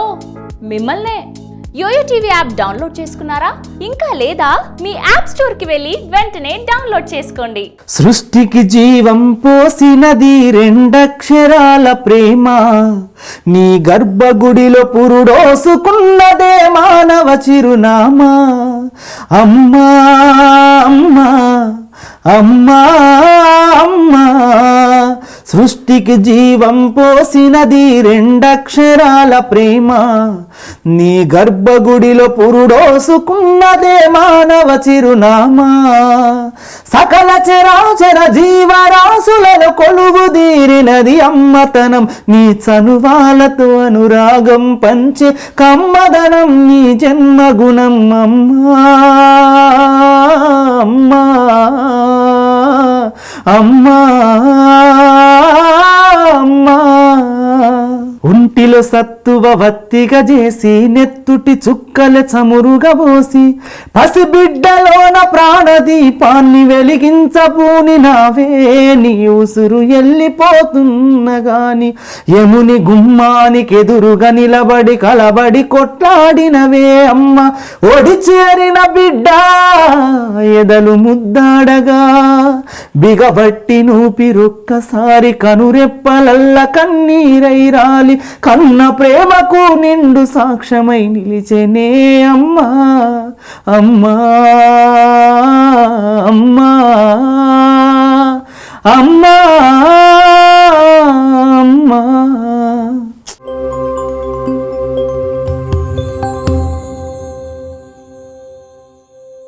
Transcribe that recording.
Hello మిమ్మల్నే yo-yo TV app download చేసుకున్నారా? ఇంకా లేదా? మీ యాప్ స్టోర్ కి వెళ్ళి వెంటనే డౌన్లోడ్ చేసుకోండి. సృష్టికి జీవం పోసినది రెండక్షరాల ప్రేమ, నీ గర్భగుడిలో పురుడోసుకున్నదే మానవ చిరునామా. అమ్మా అమ్మా అమ్మా అమ్మా, సృష్టికి జీవం పోసినది రెండక్షరాల ప్రేమ, నీ గర్భగుడిలో పురుడోసుకున్నదే మానవ చిరునామా. సకల చరాచర జీవరాశులను కొలువుదీరినది అమ్మతనం, నీ చనువాలతో అనురాగం పంచే కమ్మదనం నీ జన్మగుణం. అమ్మా అమ్మా అమ్మా అమ్మా, ఒంటిలో సత్తువ వత్తిగా చేసి నెత్తుటి చుక్కల చమురుగా పోసి పసిబిడ్డలోన ప్రాణదీపాన్ని వెలిగించబూని నావే, నీ ఉసురు వెళ్ళిపోతున్నగాని యముని గుమ్మానికి ఎదురుగా నిలబడి కలబడి కొట్లాడినవే అమ్మ. ఒడి చేరిన బిడ్డ ఎదలు ముద్దాడగా బిగబట్టి నూపిరొక్కసారి కనురెప్పలల్ల కన్నీరై రాలి కన్న ప్రేమకు నిండు సాక్ష్యమై నిలిచెనే అమ్మా అమ్మా అమ్మా అమ్మా అమ్మా.